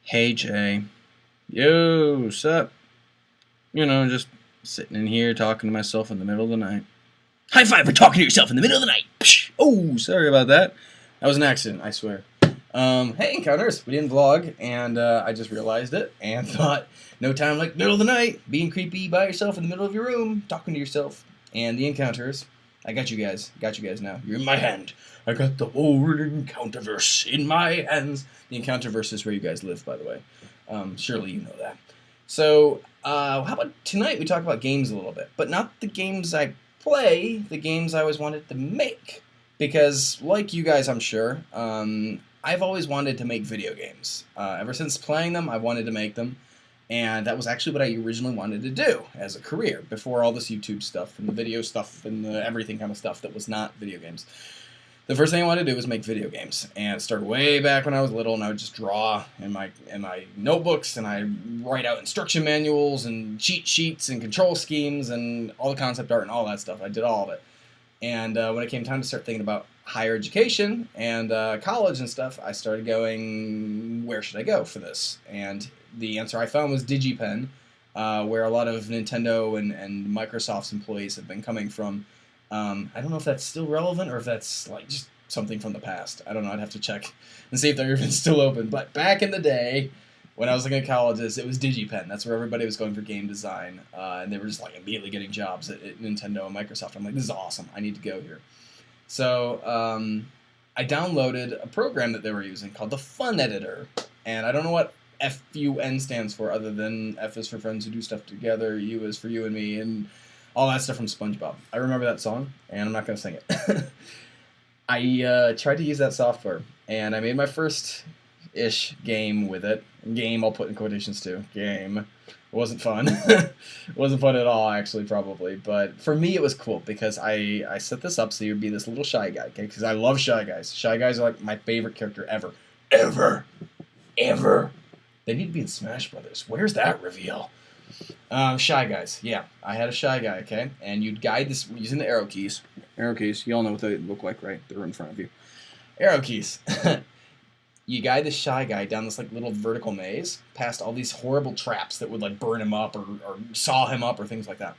Hey Jay, yo, what's up? Just sitting in here talking to myself in the middle of the night. High five for talking to yourself in the middle of the night. Psh! Oh, sorry about that. That was an accident, I swear. Hey, Encounters, we didn't vlog, and I just realized it, and thought, no time like middle of the night, being creepy by yourself in the middle of your room, talking to yourself, and the Encounters. I got you guys now. You're in my hand. I got the whole Encounterverse in my hands. The Encounterverse is where you guys live, by the way. Surely you know that. So, how about tonight we talk about games a little bit, but not the games I play, the games I always wanted to make. Because, like you guys, I'm sure, I've always wanted to make video games. Ever since playing them, I wanted to make them. And that was actually what I originally wanted to do as a career, before all this YouTube stuff and the video stuff and the everything kind of stuff that was not video games. The first thing I wanted to do was make video games, and it started way back when I was little, and I would just draw in my notebooks, and I write out instruction manuals and cheat sheets and control schemes and all the concept art and all that stuff. I did all of it. And when it came time to start thinking about higher education and college and stuff, I started going, where should I go for this? And the answer I found was DigiPen, where a lot of Nintendo and Microsoft's employees have been coming from. I don't know if that's still relevant or if that's like just something from the past. I don't know. I'd have to check and see if they're even still open. But back in the day, when I was looking at colleges, it was DigiPen. That's where everybody was going for game design, and they were just like immediately getting jobs at Nintendo and Microsoft. I'm like, this is awesome. I need to go here. So I downloaded a program that they were using called the Fun Editor, and I don't know what FUN stands for, other than F is for friends who do stuff together, U is for you and me, and all that stuff from SpongeBob. I remember that song, and I'm not going to sing it. I tried to use that software, and I made my first-ish game with it. Game, I'll put in quotations too. Game. It wasn't fun. It wasn't fun at all, actually, probably. But for me, it was cool, because I set this up so you'd be this little shy guy, okay? Because I love shy guys. Shy guys are like my favorite character ever. Ever. Ever. They need to be in Smash Brothers. Where's that reveal? Shy guys. Yeah, I had a shy guy, okay? And you'd guide this using the arrow keys. Arrow keys, you all know what they look like, right? They're in front of you. Arrow keys. You guide this shy guy down this like little vertical maze, past all these horrible traps that would like burn him up or saw him up or things like that.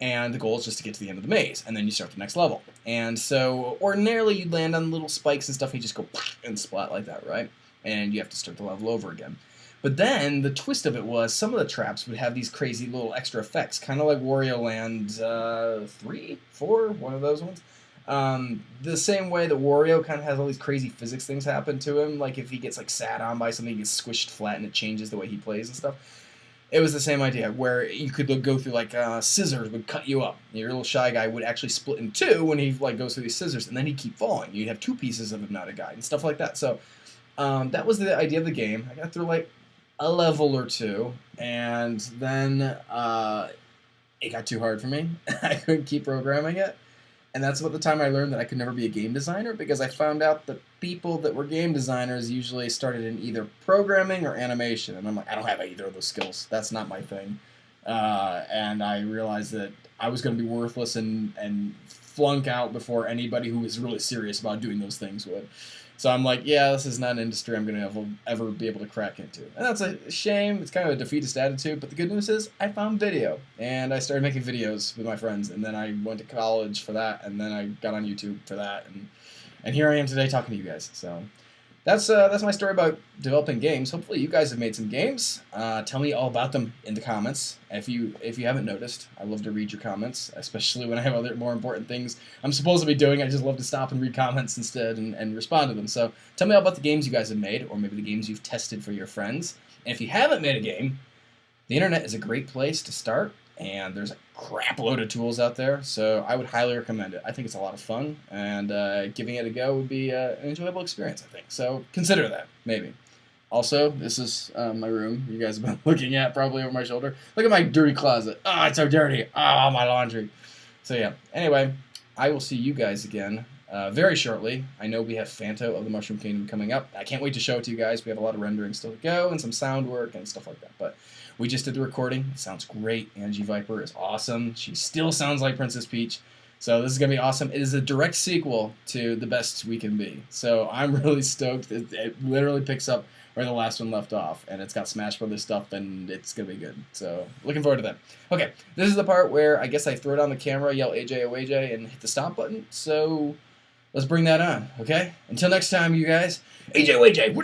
And the goal is just to get to the end of the maze, and then you start the next level. And so ordinarily you'd land on little spikes and stuff, and you just go and splat like that, right? And you have to start the level over again. But then, the twist of it was, some of the traps would have these crazy little extra effects, kind of like Wario Land 3, 4, one of those ones. The same way that Wario kind of has all these crazy physics things happen to him, like if he gets like sat on by something, he gets squished flat and it changes the way he plays and stuff. It was the same idea, where you could go through like scissors would cut you up. Your little shy guy would actually split in two when he like goes through these scissors, and then he'd keep falling. You'd have two pieces of Hypnotic Guide and stuff like that. So that was the idea of the game. I got through like a level or two, and then it got too hard for me. I couldn't keep programming it, and that's about the time I learned that I could never be a game designer, because I found out that people that were game designers usually started in either programming or animation, and I'm like, I don't have either of those skills. That's not my thing. And I realized that I was going to be worthless and flunk out before anybody who was really serious about doing those things would. So I'm like, yeah, this is not an industry I'm going to ever be able to crack into. And that's a shame. It's kind of a defeatist attitude. But the good news is I found video. And I started making videos with my friends. And then I went to college for that. And then I got on YouTube for that. And here I am today talking to you guys. So that's my story about developing games. Hopefully you guys have made some games. Tell me all about them in the comments. If you haven't noticed, I love to read your comments, especially when I have other more important things I'm supposed to be doing. I just love to stop and read comments instead and respond to them. So tell me all about the games you guys have made, or maybe the games you've tested for your friends. And if you haven't made a game, the internet is a great place to start. And there's a crap load of tools out there, so I would highly recommend it. I think it's a lot of fun, and giving it a go would be an enjoyable experience, I think. So consider that, maybe. Also, this is my room you guys have been looking at probably over my shoulder. Look at my dirty closet. Oh, it's so dirty. Oh, my laundry. So yeah, anyway, I will see you guys again very shortly. I know we have Phanto of the Mushroom Kingdom coming up. I can't wait to show it to you guys. We have a lot of rendering still to go and some sound work and stuff like that, but we just did the recording. It sounds great. Angie Viper is awesome. She still sounds like Princess Peach. So this is going to be awesome. It is a direct sequel to The Best We Can Be. So I'm really stoked. It literally picks up where the last one left off, and it's got Smash Brothers stuff, and it's going to be good. So looking forward to that. Okay, this is the part where I guess I throw down the camera, yell AJ, HEYJ, and hit the stop button. So let's bring that on, okay? Until next time, you guys. AJ, HEYJ,